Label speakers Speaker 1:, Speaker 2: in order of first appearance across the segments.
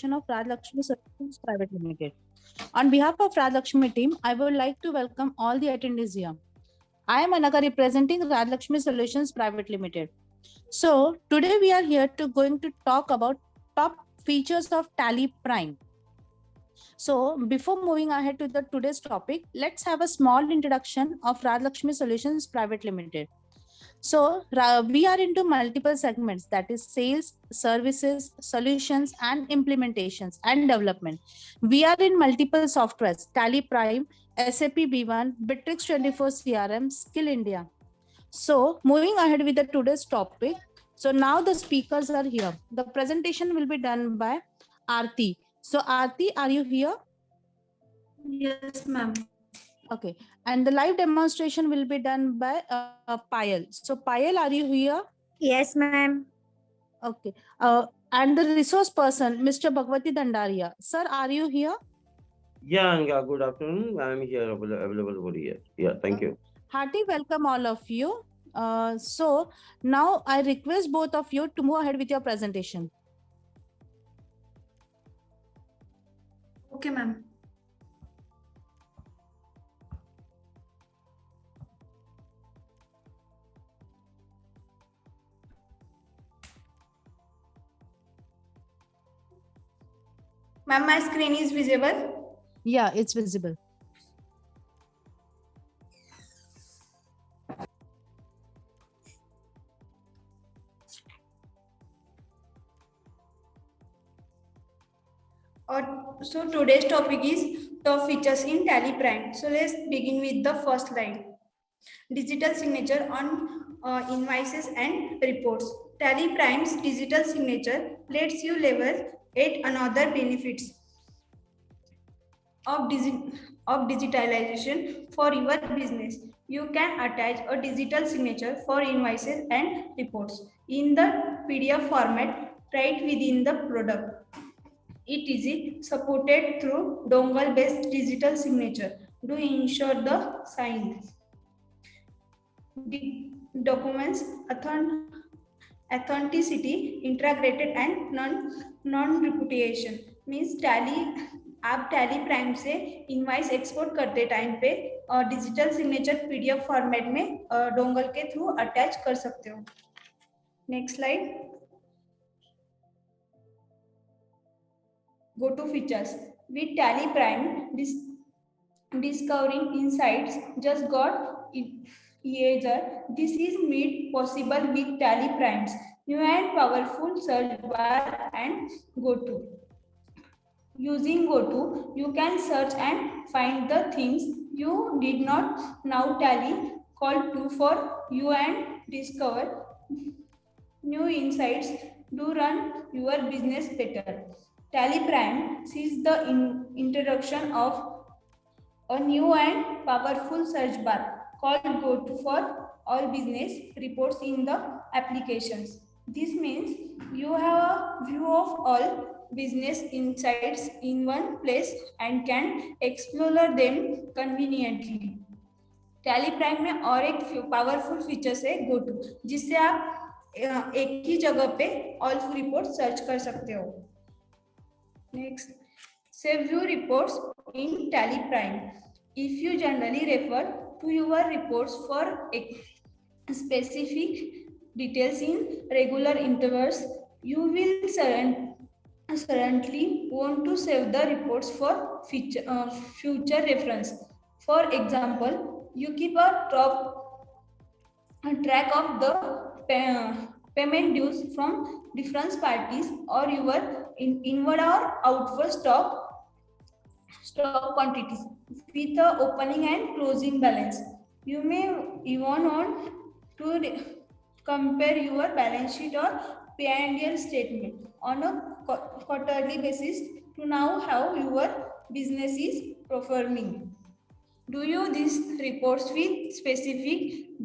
Speaker 1: introduction of Rajlakshmi Solutions Private Limited. On behalf of Rajlakshmi team, I would like to welcome all the attendees here. I am Anaka representing Rajlakshmi Solutions Private Limited. So today we are here going to talk about top features of Tally Prime. So before moving ahead to the today's topic, let's have a small introduction of Rajlakshmi Solutions Private Limited. So we are into multiple segments, that is sales, services, solutions, and implementations and development. We are in multiple softwares, Tally Prime, SAP B1, Bittrex 24 CRM, Skill India. So moving ahead with the today's topic. So now the speakers are here. The presentation will be done by Aarti. So Aarti, are you here?
Speaker 2: Yes, ma'am.
Speaker 1: Okay. And the live demonstration will be done by Payal. So Payal, are you here?
Speaker 3: Yes, ma'am.
Speaker 1: Okay. And the resource person, Mr. Bhagwati Dandaria. Sir, are you here?
Speaker 4: Yeah, Anga, good afternoon. I'm here available over here. Yeah, thank you.
Speaker 1: Hearty welcome all of you. So now I request both of you to move ahead with your presentation.
Speaker 2: Okay, ma'am. Ma'am, my screen is visible?
Speaker 1: Yeah, it's visible.
Speaker 2: So today's topic is top features in Tally Prime. So let's begin with the first slide. Digital signature on invoices and reports. Tally Prime's digital signature lets you level 8 another benefits of digitalization for your business. You can attach a digital signature for invoices and reports in the PDF format right within the product. It is supported through dongle-based digital signature to ensure the signed documents authenticity, integrated and non-reputation. Means आप tally prime से invoice export करते time पे digital signature PDF format में dongle के through attach कर सकते हो. Next slide. Go to features. With Tally Prime, discovering insights just got easier. This is made possible with Tally Prime's new and powerful search bar and GoTo. Using GoTo, you can search and find the things you did not know Tally called to for you and discover new insights to run your business better. Tally Prime sees the introduction of a new and powerful search bar called GoTo for all business reports in the applications. This means you have a view of all business insights in one place and can explore them conveniently. Tally Prime में और एक powerful features है GoTo, जिससे आप एक ही जगह पे all report search कर सकते हो. Next, save view reports in Tally Prime. If you generally refer to your reports for specific details in regular intervals, you will certainly want to save the reports for future reference. For example, you keep a track of the payment dues from different parties or your inward or outward stock quantities with the opening and closing balance. You may even want to compare your balance sheet or P&L statement on a quarterly basis to know how your business is performing. Do you these reports with specific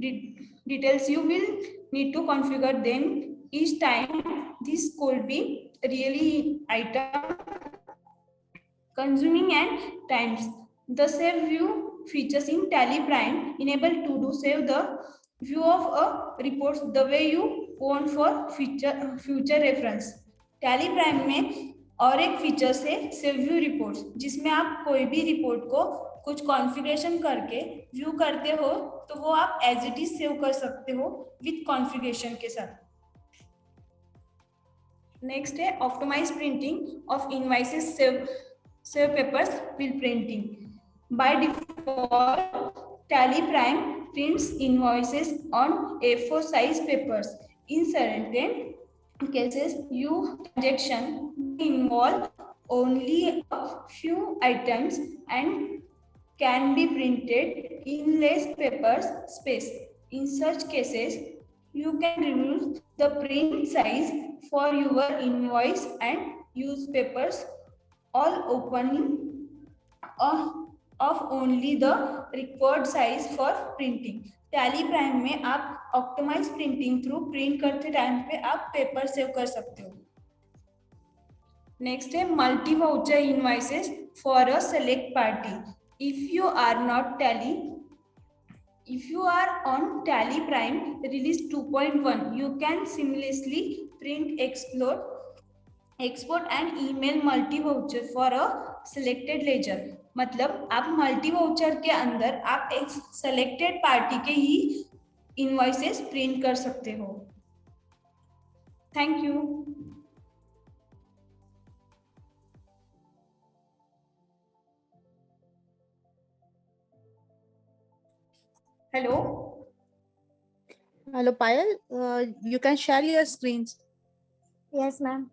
Speaker 2: details? You will need to configure them each time. This could be really item consuming and times. The save view features in Tally Prime enable to save the view of a report the way you want for future reference. Tally Prime में और एक feature है save view reports, जिसमें आप कोई भी report को कुछ कॉन्फ़िगरेशन करके व्यू करते हो तो वो आप एज इट इज सेव कर सकते हो विथ कॉन्फ़िगरेशन के साथ। नेक्स्ट है optimize printing of invoices save papers will printing. By default Tally Prime prints invoices on A4 size papers. In certain cases, transaction involve only a few items and can be printed in less paper space. In such cases, you can reduce the print size for your invoice and use papers all opening of only the required size for printing. Tally prime में आप optimise printing through print करते time पे आप paper save कर सकते हो। Next है multi voucher invoices for a select party. If you are on Tally Prime release 2.1, you can seamlessly print, export and email multi voucher for a selected ledger। मतलब आप multi voucher के अंदर आप एक सेलेक्टेड पार्टी के ही invoices print कर सकते हो। Thank you. Hello
Speaker 1: Hello, Payal. You can share your screens.
Speaker 3: Yes, ma'am.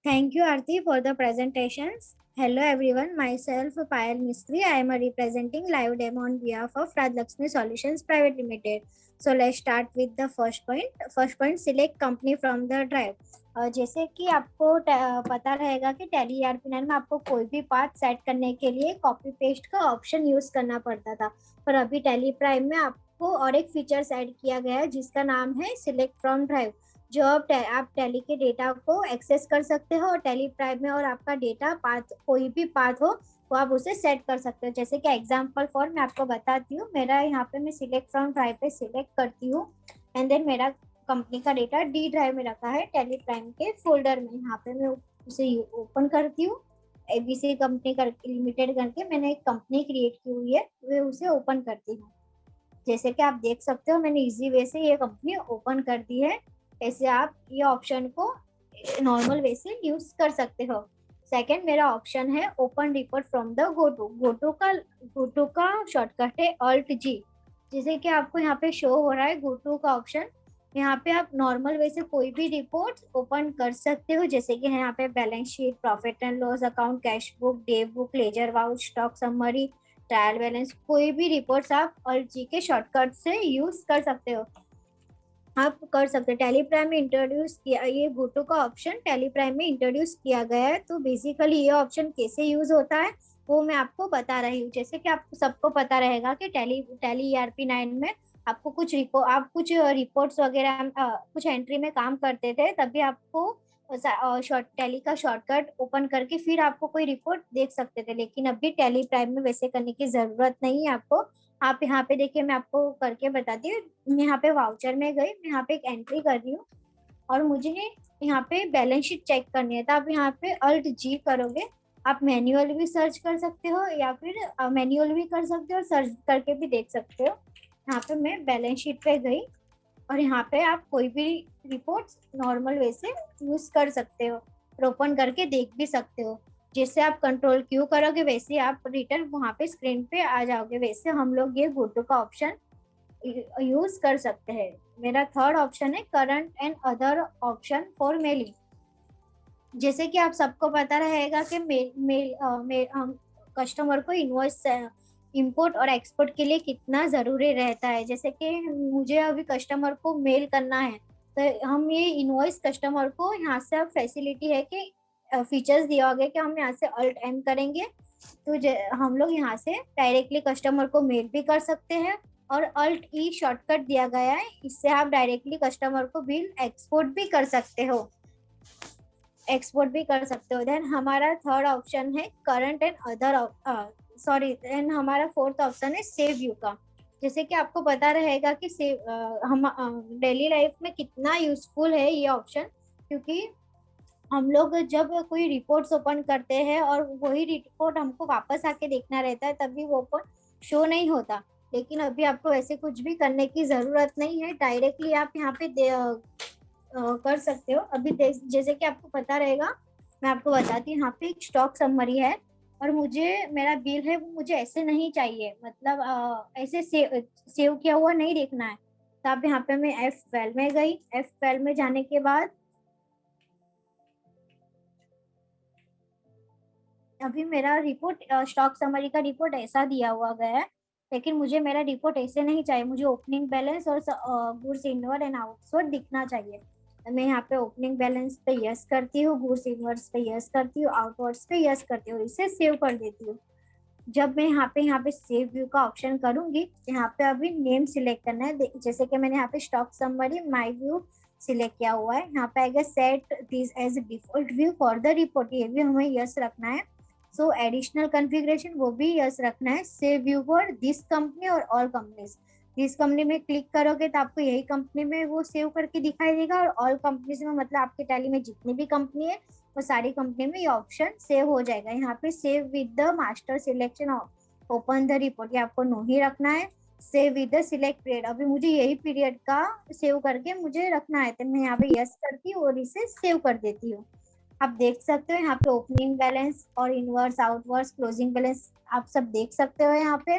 Speaker 3: Thank you, Aarti, for the presentations. Hello, everyone. Myself, Payal Mistry. I am representing live demo on behalf of Rajlakshmi Solutions Private Limited. So let's start with the first point. First point, select company from the drive. जैसे कि आपको पता रहेगा कि tally ERP9 में आपको कोई भी पाथ सेट करने के लिए कॉपी पेस्ट का ऑप्शन यूज करना पड़ता था, पर अभी टैली प्राइम में आपको और एक फीचर ऐड किया गया है जिसका नाम है सिलेक्ट फ्रॉम ड्राइव, जो आप टैली के डेटा को एक्सेस कर सकते हो और टैली प्राइम में और आपका डेटा पाथ कोई भी पाथ हो वो आप उसे सेट कर सकते हो। जैसे कि एग्जांपल फॉर मैं आपको बताती हूँ, मेरा यहाँ पे मैं सिलेक्ट फ्रॉम ड्राइव पे सिलेक्ट करती हूँ एंड देन मेरा कंपनी का डेटा डी ड्राइव में रखा है टैली प्राइम के फोल्डर में। यहाँ पे मैं उसे ओपन करती हूँ, ABC कंपनी लिमिटेड करके मैंने एक कंपनी क्रिएट की हुई है, मैं उसे ओपन करती हूँ। जैसे कि आप देख सकते हो मैंने इजी वे से ये कंपनी ओपन कर दी है। ऐसे आप ये ऑप्शन को नॉर्मल वे से यूज कर सकते हो। सेकंड मेरा ऑप्शन है open report from the gotu का शॉर्टकट है Alt-G। जैसे कि आपको यहाँ पे शो हो रहा है गोटू का ऑप्शन, यहाँ पे आप नॉर्मल वे से कोई भी रिपोर्ट ओपन कर सकते हो। जैसे कि यहाँ पे balance sheet, profit and loss account, cash book, day book, ledger vouch, stock summary, trial balance, कोई भी रिपोर्ट्स आप Alt-G के शॉर्टकट से यूज कर सकते हो। आप कर सकते हैं। टैली प्राइम में इंट्रोड्यूस किया ये गोटू का ऑप्शन टैली प्राइम में इंट्रोड्यूस किया गया है, तो बेसिकली ये ऑप्शन कैसे यूज होता है वो मैं आपको बता रही हूँ। जैसे कि आपको सबको पता रहेगा कि टैली ERP9 में आपको कुछ रिपोर्ट्स वगैरह कुछ एंट्री में काम करते थे, तभी आपको टैली का शॉर्टकट ओपन करके फिर आपको कोई रिपोर्ट देख सकते थे, लेकिन अभी टैली प्राइम में वैसे करने की जरूरत नहीं है आपको। आप यहाँ पे देखिए मैं आपको करके बताती हूँ। यहाँ पे वाउचर में गई, मैं यहाँ पे एक एंट्री कर रही हूँ और मुझे यहाँ पे बैलेंस शीट चेक करनी है, तो आप यहाँ पे Alt-G करोगे। आप मैन्युअल भी सर्च कर सकते हो या फिर मैन्युअल भी कर सकते हो और सर्च करके भी देख सकते हो। यहाँ पे मैं बैलेंस शीट पे गई और यहाँ पे आप कोई भी रिपोर्ट्स नॉर्मल वे से यूज कर सकते हो और ओपन करके देख भी सकते हो। जैसे आप कंट्रोल क्यू करोगे वैसे आप रिटर्न वहाँ पे स्क्रीन पे आ जाओगे। वैसे हम लोग ये गोटू का ऑप्शन यूज कर सकते हैं। मेरा थर्ड ऑप्शन है current and other option for mailing. जैसे कि आप सबको पता रहेगा कि कस्टमर को इनवॉइस इंपोर्ट और एक्सपोर्ट के लिए कितना जरूरी रहता है। जैसे कि मुझे अभी कस्टमर को मेल करना है, तो हम ये इनवॉइस कस्टमर को यहाँ से अब फैसिलिटी है कि फीचर्स दिया गया कि हम यहाँ से Alt-M करेंगे तो हम लोग यहाँ से डायरेक्टली कस्टमर को मेल भी कर सकते हैं और Alt-E शॉर्टकट दिया गया है, इससे आप डायरेक्टली कस्टमर को बिल एक्सपोर्ट भी कर सकते हो। देन हमारा थर्ड ऑप्शन है करंट एंड अदर एंड हमारा फोर्थ ऑप्शन है सेव व्यू का। जैसे कि आपको पता रहेगा कि हम डेली लाइफ में कितना यूजफुल है ये ऑप्शन, क्योंकि हम लोग जब कोई रिपोर्ट्स ओपन करते हैं और वही रिपोर्ट हमको वापस आके देखना रहता है, तभी वो ओपन शो नहीं होता। लेकिन अभी आपको ऐसे कुछ भी करने की जरूरत नहीं है, डायरेक्टली आप यहाँ पे कर सकते हो। अभी जैसे कि आपको पता रहेगा, मैं आपको बताती हूँ, यहाँ पे एक स्टॉक समरी है और मुझे मेरा बिल है वो मुझे ऐसे नहीं चाहिए, मतलब ऐसे सेव किया हुआ नहीं देखना है। तो आप यहाँ पे मैं F12 में गई। F12 में जाने के बाद अभी मेरा रिपोर्ट, स्टॉक समरी का रिपोर्ट ऐसा दिया हुआ गया है, लेकिन मुझे मेरा रिपोर्ट ऐसे नहीं चाहिए, मुझे ओपनिंग बैलेंस और गुड्स इनवर्ड एंड आउटवर्ड दिखना चाहिए। तो मैं यहाँ पे ओपनिंग बैलेंस पे यस करती हूँ, गुड्स इनवर्ड्स पे यस करती हूँ, आउटवर्ड्स पे यस करती हूँ, इसे सेव कर देती हूँ। जब मैं यहाँ पे सेव व्यू का ऑप्शन करूंगी, यहाँ पे अभी नेम सिलेक्ट करना है। जैसे कि मैंने यहाँ पे stock summary my view select किया हुआ है, यहाँ पे आएगा set this as default view for the report, ये भी हमें यस रखना है। सो एडिशनल कॉन्फ़िगरेशन वो भी यस रखना है। Save view for this company और ऑल कंपनीज, दिस कंपनी में क्लिक करोगे तो आपको यही कंपनी में वो सेव करके दिखाई देगा, और ऑल कंपनीज में मतलब आपके टैली में जितनी भी कंपनी है वो सारी कंपनी में ये ऑप्शन सेव हो जाएगा। यहाँ पे save with the master selection open the report, ये आपको नो ही रखना है। Save with the select period, अभी मुझे यही पीरियड का सेव करके मुझे रखना है, तो मैं यहाँ पे यस करती हूँ और इसे सेव कर देती हूँ। आप देख सकते हो यहाँ पे ओपनिंग बैलेंस और इनवर्स आउटवर्स क्लोजिंग बैलेंस आप सब देख सकते हो यहाँ पे।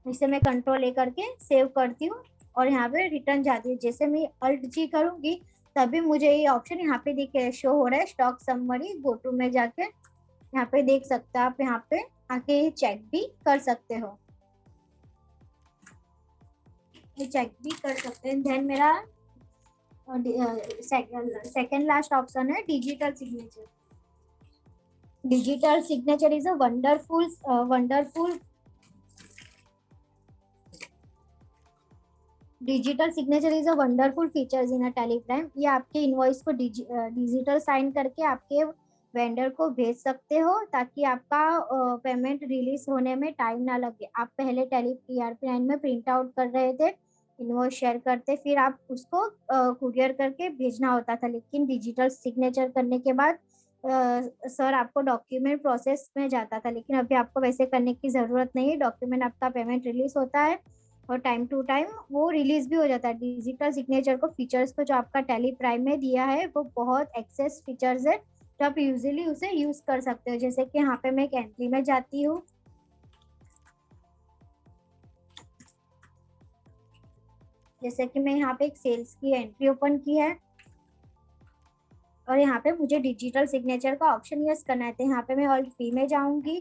Speaker 3: इसे मैं कंट्रोल ए करके सेव करती हूँ और यहाँ पे रिटर्न जाती हूँ। जैसे मैं अल्ट जी करूंगी तभी मुझे ये ऑप्शन यहाँ पे दिखे शो हो रहा है, स्टॉक समरी गो टू में जाके यहाँ पे देख सकते हो आप, यहाँ पे आके चेक भी कर सकते हो, ये चेक भी कर सकते हैं। देन मेरा सेकंड लास्ट ऑप्शन है digital signature. Digital signature is a wonderful digital signature is a wonderful features in a tally prime. ये आपके इनवॉइस को डिजिटल साइन करके आपके वेंडर को भेज सकते हो, ताकि आपका पेमेंट रिलीज होने में टाइम ना लगे। आप पहले टैली ERP9 में प्रिंट आउट कर रहे थे, इनवॉइस शेयर करते, फिर आप उसको कुरियर करके भेजना होता था, लेकिन डिजिटल सिग्नेचर करने के बाद सर आपको डॉक्यूमेंट प्रोसेस में जाता था, लेकिन अभी आपको वैसे करने की जरूरत नहीं है। डॉक्यूमेंट आपका पेमेंट रिलीज होता है और टाइम टू टाइम वो रिलीज भी हो जाता है। डिजिटल सिग्नेचर को फीचर्स को जो आपका टैली प्राइम में दिया है वो बहुत एक्सेस फीचर्स है, तो आप यूजिली उसे यूज कर सकते हो। जैसे कि यहाँ पे मैं एक एंट्री में जाती हूँ, जैसे कि मैं यहाँ पे एक सेल्स की एंट्री ओपन की है और यहाँ पे मुझे डिजिटल सिग्नेचर का ऑप्शन यूज करना है। तो यहाँ पे मैं ऑल्ट पी में जाऊंगी,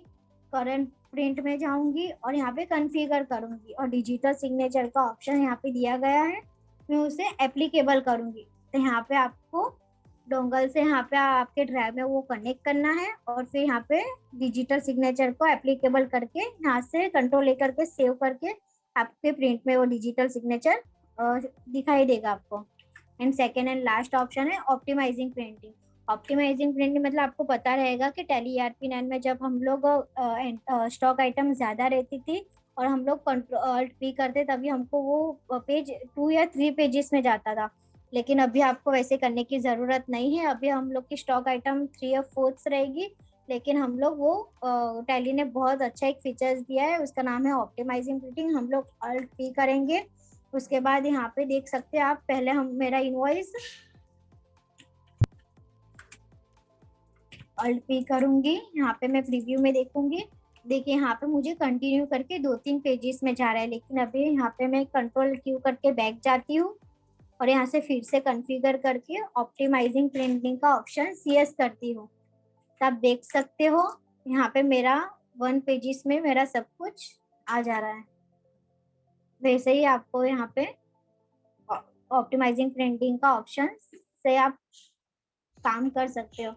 Speaker 3: करंट प्रिंट में जाऊंगी और यहाँ पे कॉन्फ़िगर करूंगी और डिजिटल सिग्नेचर का ऑप्शन यहाँ पे दिया गया है, मैं उसे एप्लीकेबल करूंगी। तो यहाँ पे आपको डोंगल से यहाँ पे आपके ड्राइव में वो कनेक्ट करना है और फिर यहाँ पे डिजिटल सिग्नेचर को एप्लीकेबल करके यहाँ से कंट्रोल लेकर के सेव करके आपके प्रिंट में वो डिजिटल सिग्नेचर दिखाई देगा आपको। And second and last option है ऑप्टिमाइजिंग प्रिंटिंग। ऑप्टिमाइजिंग प्रिंटिंग मतलब आपको पता रहेगा कि टैली ERP9 में जब हम लोग स्टॉक आइटम ज्यादा रहती थी और हम लोग कंट्रोल पी करते, तभी हमको वो पेज 2 या 3 पेजेस में जाता था, लेकिन अभी आपको वैसे करने की जरूरत नहीं है। अभी हम लोग की स्टॉक आइटम 3 या 4 रहेगी, लेकिन हम लोग वो टैली ने बहुत अच्छा एक फीचर्स दिया है, उसका नाम है ऑप्टिमाइजिंग प्रिंटिंग। हम लोग अल्ट पी करेंगे, उसके बाद यहाँ पे देख सकते हैं आप, पहले हम मेरा इनवॉइस अल्ट पी करूंगी, यहाँ पे मैं प्रीव्यू में देखूंगी। देखिए यहाँ पे मुझे कंटिन्यू करके 2-3 पेजेस में जा रहा है, लेकिन अभी यहाँ पे मैं कंट्रोल क्यू करके बैक जाती हूँ और यहाँ से फिर से कॉन्फ़िगर करके ऑप्टिमाइजिंग प्रिंटिंग का ऑप्शन यस करती हूँ। तो आप देख सकते हो यहाँ पे मेरा 1 पेजेस में मेरा सब कुछ आ जा रहा है। वैसे ही आपको यहाँ पे ऑप्टिमाइजिंग प्रिंटिंग का ऑप्शन से आप काम कर सकते हो।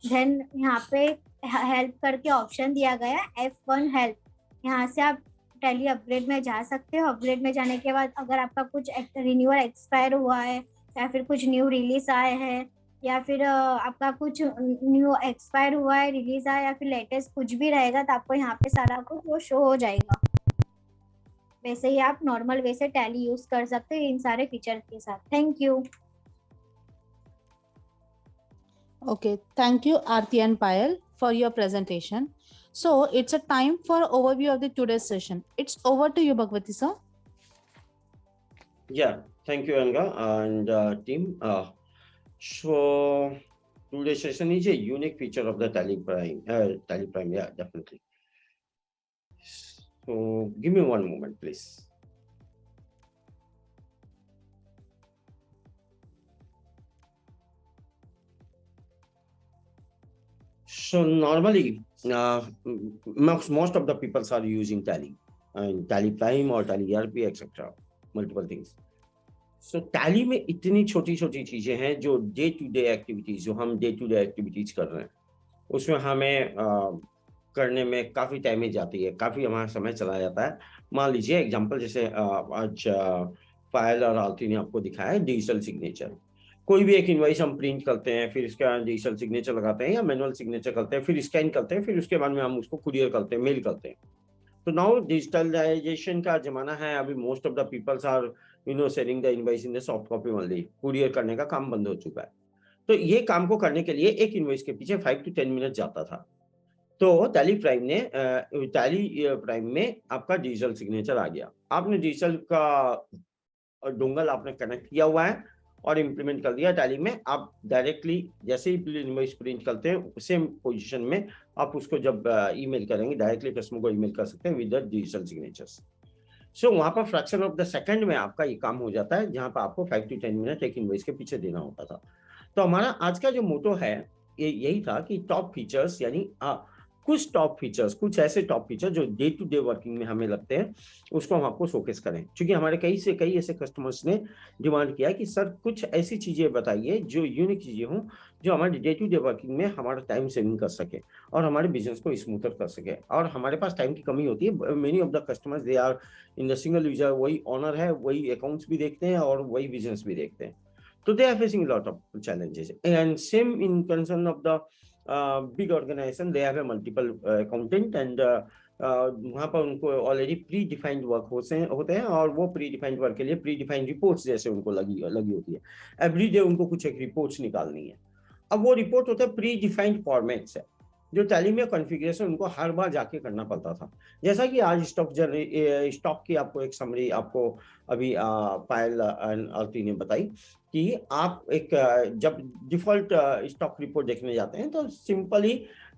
Speaker 3: देन यहाँ पे हेल्प करके ऑप्शन दिया गया F1 हेल्प, यहाँ से आप टैली अपग्रेड में जा सकते हो। अपग्रेड में जाने के बाद अगर आपका कुछ रिन्यूअल एक्सपायर हुआ है या फिर कुछ न्यू रिलीज आए हैं या फिर आपका कुछ न्यू एक्सपायर हुआ है, रिलीज आया या फिर लेटेस्ट कुछ भी रहेगा, तो आपको यहाँ पे सारा कुछ वो शो हो जाएगा। वैसे ही आप नॉर्मल वे से टैली यूज कर सकते हैं इन सारे फीचर के साथ। Thank you.
Speaker 1: Okay, thank you, Aarti and Payal, for your presentation. So it's a time for overview of the today's session. It's over to you, Bhagwati sir.
Speaker 4: Yeah, thank you, Anga and team. So today's session is a unique feature of the Tally Prime. Yeah, definitely. So give me one moment, please. So normally, most of the people are using Tally and Tally Prime or Tally ERP, etc. Multiple things. So Tally में इतनी छोटी छोटी चीजें हैं जो day to day activities जो हम day to day activities कर रहे हैं उसमें हमें करने में काफी टाइम जाती है, काफी हमारा समय चला जाता है। मान लीजिए एग्जांपल जैसे आज पायल और आरती ने आपको दिखाया है डिजिटल सिग्नेचर। कोई भी एक इनवॉइस हम प्रिंट करते हैं, फिर इसका डिजिटल सिग्नेचर लगाते हैं या मैनुअल सिग्नेचर करते हैं, फिर स्कैन करते हैं, फिर उसके बाद में हम उसको कुरियर करते हैं, मेल करते हैं। तो नाउ डिजिटलाइजेशन का जमाना है। अभी most of the peoples are sending the invoice in the soft copy only. Courier करने का काम बंद हो चुका है। तो ये काम को करने के लिए एक इनवॉइस के पीछे 5 to 10 मिनट जाता था। तो टैली प्राइम में आपका डिजिटल सिग्नेचर आ गया। आपने डिजिटल का डोंगल आपने कनेक्ट किया हुआ है और इम्प्लीमेंट कर दिया टैली में। आप डायरेक्टली जैसे ही इनवॉइस प्रिंट करते हैं सेम पोजीशन में आप उसको जब ईमेल करेंगे डायरेक्टली कस्टमर को ईमेल कर सकते हैं विद द डिजिटल सिग्नेचर्स। सो वहां पर फ्रैक्शन ऑफ द सेकंड में आपका ये काम हो जाता है, जहां पर आपको 5 to 10 मिनट एक इनवॉइस के पीछे देना होता था। तो हमारा आज का जो मोटो है ये यही था कि टॉप फीचर्स यानी कुछ टॉप फीचर्स, कुछ ऐसे टॉप फीचर जो डे टू डे वर्किंग में हमें लगते हैं उसको हम आपको शोकेस करें। क्योंकि हमारे कई ऐसे कस्टमर्स ने डिमांड किया कि सर कुछ ऐसी चीजें बताइए जो यूनिक चीजें हों, जो हमारे डे टू डे वर्किंग में हमारा टाइम सेविंग कर सके और हमारे बिजनेस को स्मूथर कर सके। और हमारे पास टाइम की कमी होती है। Many of the customers they are in the single user, वही ऑनर है, वही अकाउंट्स भी देखते हैं और वही बिजनेस भी देखते हैं। तो they are facing a lot of challenges, and same in concern of the big organization, they have a multiple accountant and वहाँ पर उनको ऑलरेडी प्री डिफाइंड वर्क होते हैं और वो प्री डिफाइंड वर्क के लिए प्री डिफाइंड रिपोर्ट्स जैसे उनको लगी होती है। एवरी डे उनको कुछ एक रिपोर्ट्स निकालनी है। अब वो रिपोर्ट होता है प्री डिफाइंड फॉर्मेट्स है, जो टैली में कॉन्फ़िगरेशन उनको हर बार जाके करना पड़ता था। जैसा कि आज स्टॉक की आपको एक समरी आपको अभी पायल आरती ने बताई कि आप एक जब डिफॉल्ट स्टॉक रिपोर्ट देखने जाते हैं तो simply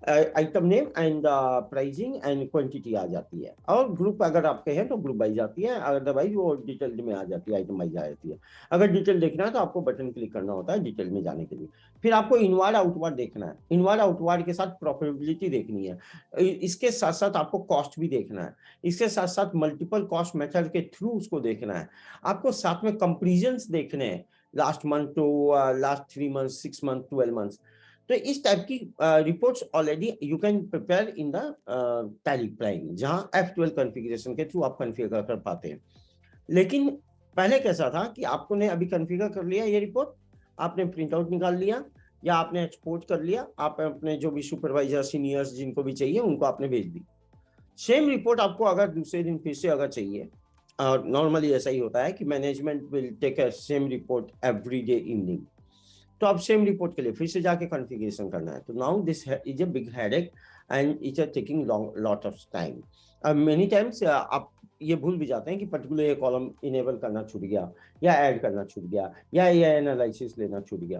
Speaker 4: item name and pricing and quantity आ जाती है, और ग्रुप अगर आपके हैं तो ग्रुप वाइज आती है, अदरवाइज वो डिटेल में आ जाती है, आइटम वाइज आ जाती है। अगर डिटेल देखना है तो आपको बटन क्लिक करना होता है डिटेल में जाने के लिए। फिर आपको इनवार्ड आउटवार्ड देखना है, इनवार्ड आउटवार्ड के साथ प्रॉफिटेबिलिटी देखनी है, इसके साथ साथ आपको कॉस्ट भी देखना है, इसके साथ साथ मल्टीपल कॉस्ट मेथड के थ्रू उसको देखना है, आपको साथ में कंपैरिजंस देखने हैं last month to last 3 months, 6 months, 12 months। तो इस टाइप की reports already you can prepare in the tally prime, जहां F12 कॉन्फ़िगरेशन के थ्रू आप कॉन्फ़िगर कर पाते हैं। लेकिन पहले कैसा था कि आपको ने अभी कॉन्फ़िगर कर लिया ये रिपोर्ट, आपने प्रिंट आउट निकाल लिया या आपने एक्सपोर्ट कर लिया, आप अपने जो भी सुपरवाइजर सीनियर्स जिनको भी चाहिए उनको आपने भेज दी। सेम रिपोर्ट आपको अगर दूसरे दिन फिर से अगर चाहिए, और नॉर्मली ऐसा ही होता है कि management will take a same report every day evening, तो आप सेम रिपोर्ट के लिए फिर से जाके कॉन्फ़िगरेशन करना है। तो now this is a big headache and it's taking lot of time. Many times आप ये भूल भी जाते हैं कि पर्टिकुलर ये कॉलम इनेबल करना छूट गया या ऐड करना छूट गया या ये एनालिसिस लेना छूट गया।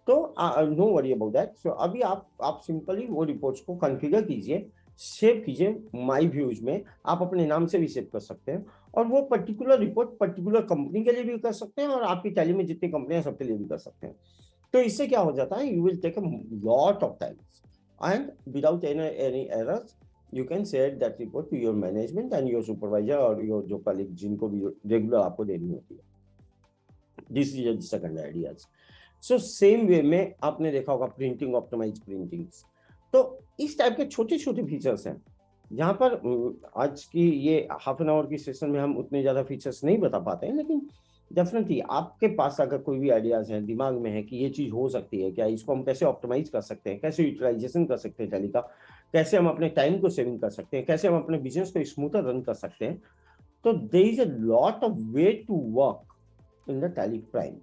Speaker 4: तो नो वरी अबाउट दैट। सो अभी आप सिंपली वो रिपोर्ट्स को कॉन्फ़िगर कीजिए, सेव कीजिए माई व्यूज में, आप अपने नाम से भी सेव कर सकते हैं, और वो पर्टिकुलर रिपोर्ट पर्टिकुलर कंपनी के लिए भी कर सकते हैं और आपकी टैली में जितनी कंपनियां सबके लिए भी कर सकते हैं। तो इससे क्या हो जाता है, you will take a lot of time and without any errors you can share that report to your management and your supervisor और योर जो कलीग जिनको भी रेगुलर आपको देनी होती है। This is the second ideas. So same way में आपने देखा होगा प्रिंटिंग, ऑप्टिमाइज प्रिंटिंग्स। तो इस टाइप के छोटे छोटे फीचर्स हैं जहाँ पर आज की ये हाफ एन आवर की सेशन में हम उतने ज़्यादा फीचर्स नहीं बता पाते हैं, लेकिन डेफिनेटली आपके पास अगर कोई भी आइडियाज़ हैं, दिमाग में है कि ये चीज़ हो सकती है क्या, इसको हम कैसे ऑप्टिमाइज कर सकते हैं, कैसे यूटिलाइजेशन कर सकते हैं टैली का, कैसे हम अपने टाइम को सेविंग कर सकते हैं, कैसे हम अपने बिजनेस को स्मूथर रन कर सकते हैं, तो there is a lot of way to work in the Tally Prime.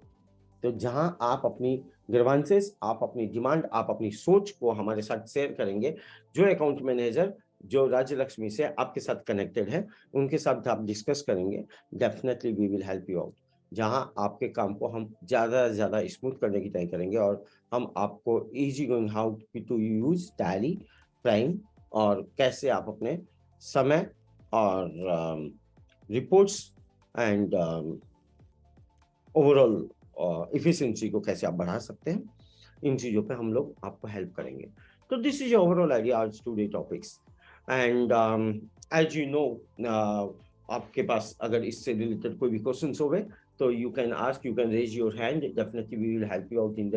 Speaker 4: तो जहां आप अपनी ग्रीवांसेस, आप अपनी डिमांड, आप अपनी सोच को हमारे साथ शेयर करेंगे, जो अकाउंट मैनेजर जो राज्य लक्ष्मी से आपके साथ कनेक्टेड है, उनके साथ आप डिस्कस करेंगे, definitely we will help you out. जहां आपके काम को हम ज्यादा से ज्यादा स्मूथ करने की ट्राई करेंगे और हम आपको easy going how to use Tally Prime और कैसे आप अपने समय और रिपोर्ट्स एंड ओवरऑल इफिशिएंसी को कैसे आप बढ़ा सकते हैं, इन चीजों पे हम लोग आपको हेल्प करेंगे। तो दिस इज ओवरऑल आइडिया आज today topics and as you know, आपके पास अगर इससे रिलेटेड कोई भी क्वेश्चंस हो गए तो you can ask, you can raise your hand, definitely we will help you out in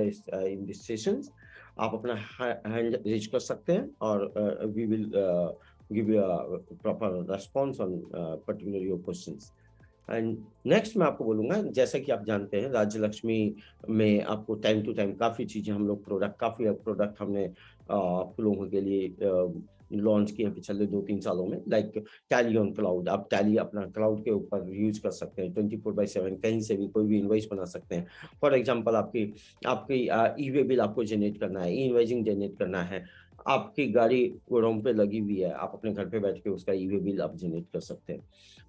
Speaker 4: this sessions. आप अपना हैंड रेज कर सकते हैं और we will give you a proper response on particular your questions. And next मैं आपको बोलूंगा, जैसा कि आप जानते हैं राज्य लक्ष्मी में आपको टाइम टू टाइम काफ़ी चीज़ें हम लोग काफ़ी प्रोडक्ट हमने आप लोगों के लिए लॉन्च किए पिछले 2-3 सालों में, लाइक टैली ऑन क्लाउड। आप टैली अपना क्लाउड के ऊपर यूज कर सकते हैं 24/7, कहीं से भी कोई भी इनवॉइस बना सकते हैं। फॉर एग्जांपल आपकी ई वे बिल आपको जनरेट करना है, इनवॉइसिंग जनरेट करना है, आपकी गाड़ी गोडाउन पे लगी हुई है, आप अपने घर पे बैठ के उसका ई वे बिल आप जनरेट कर सकते हैं।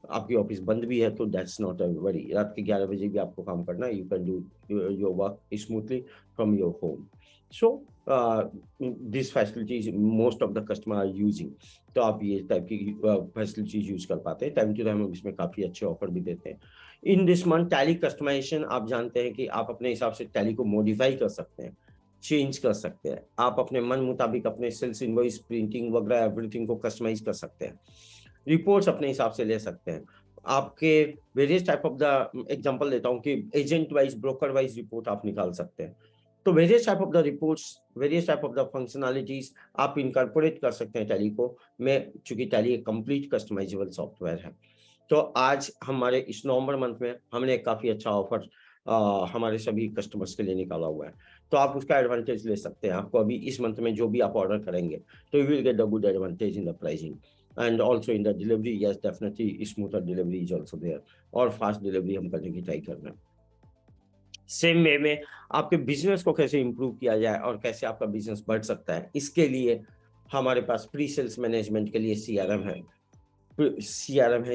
Speaker 4: आपकी ऑफिस बंद भी है तो दैट्स नॉट अ वरी, रात के 11 बजे भी आपको काम करना है, you can do your work smoothly from your home. So this facilities most of the customer are using, तो आप ये टाइप की फैसिलिटीज यूज कर पाते हैं। टाइम टू टाइम हम इसमें काफी अच्छे ऑफर भी देते हैं। In this month Tally customization, आप जानते हैं कि आप अपने हिसाब से टैली को मॉडिफाई कर सकते हैं, चेंज कर सकते हैं, आप अपने मन मुताबिक अपने सेल्स इनवॉइस, प्रिंटिंग वगैरह एवरीथिंग को कस्टमाइज कर सकते हैं, रिपोर्ट्स अपने हिसाब से ले सकते हैं। आपके various type of the example देता हूं कि agent wise, broker wise report आप निकाल सकते हैं। तो various type of the reports, various type of the functionalities आप इनकॉर्पोरेट कर सकते हैं टैली को में, चूंकि टैली एक कंप्लीट कस्टमाइजेबल सॉफ्टवेयर है। तो आज हमारे इस नवंबर मंथ में हमने काफी अच्छा ऑफर हमारे सभी कस्टमर्स के लिए निकाला हुआ है, तो आप उसका एडवांटेज ले सकते हैं। आपको अभी इस मंथ में जो भी आप ऑर्डर करेंगे तो you will get a good advantage in the pricing and also in the delivery. Yes, definitely smoother delivery is also there और फास्ट डिलीवरी हम करने की ट्राई कर रहे हैं। सेम वे में आपके बिजनेस को कैसे इंप्रूव किया जाए और कैसे आपका बिजनेस बढ़ सकता है, इसके लिए हमारे पास प्री सेल्स मैनेजमेंट के लिए सीआरएम है,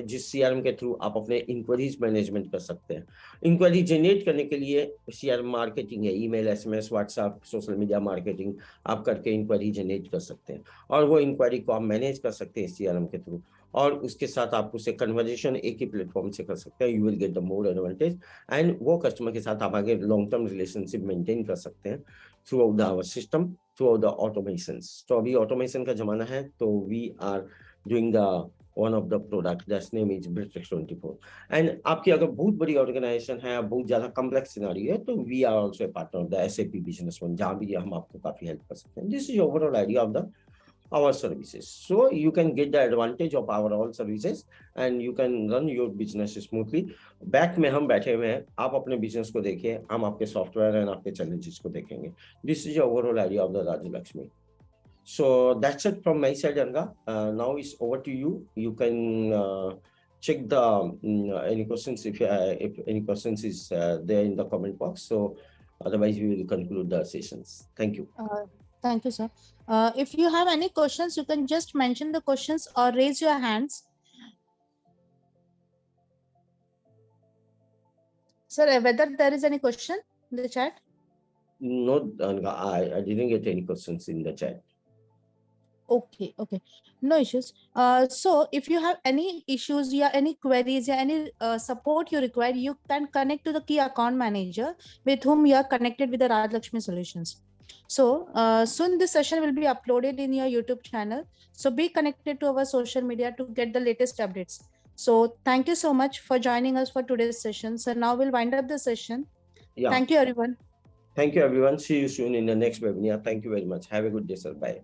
Speaker 4: जिस सीआरएम के थ्रू आप अपने इंक्वायरीज मैनेजमेंट कर सकते हैं। इंक्वायरी जनरेट करने के लिए सीआरएम मार्केटिंग है, email, SMS, WhatsApp, social media marketing आप करके इंक्वायरी जनरेट कर सकते हैं और वो इंक्वायरी को आप मैनेज कर सकते हैं सीआरएम के थ्रू, और उसके साथ आप उससे कन्वर्जेशन एक ही प्लेटफॉर्म से कर सकते हैं। You will get the more advantage and वो कस्टमर के साथ आप आगे लॉन्ग टर्म रिलेशनशिप मेंटेन कर सकते हैं throughout the our system, throughout the automations. तो अभी ऑटोमेशन का जमाना है, तो we are doing the one of the product that's name is Britex24 and आपकी अगर बहुत बड़ी ऑर्गेनाइजेशन है, बहुत ज्यादा कॉम्प्लेक्स सिनेरियो है, तो we are also a partner of the SAP business one, जहां भी हम आपको काफी हेल्प कर सकते हैं। This is overall idea of the our services, so you can get the advantage of our all services and you can run your business smoothly। Back में हम बैठे हुए हैं, आप अपने बिजनेस को देखिए, हम आपके सॉफ्टवेयर एंड आपके चैलेंजेस को देखेंगे। This is overall idea of the राज्य Lakshmi. So that's it from my side, Anga. Now it's over to you. You can check the any questions if any questions is there in the comment box. So otherwise we will conclude the sessions. Thank you.
Speaker 1: Thank you, sir. If you have any questions, you can just mention the questions or raise your hands. Sir, whether there is any question in the chat?
Speaker 4: No, Anga, I didn't get any questions in the chat.
Speaker 1: Okay, no issues. So if you have any issues or any queries or any support you require, you can connect to the key account manager with whom you are connected with the Raj Lakshmi Solutions. So soon this session will be uploaded in your YouTube channel, so be connected to our social media to get the latest updates. So thank you so much for joining us for today's session. So now we'll wind up the session.
Speaker 4: Yeah,
Speaker 1: thank you everyone.
Speaker 4: See you soon in the next webinar. Thank you very much. Have a good day, sir. Bye.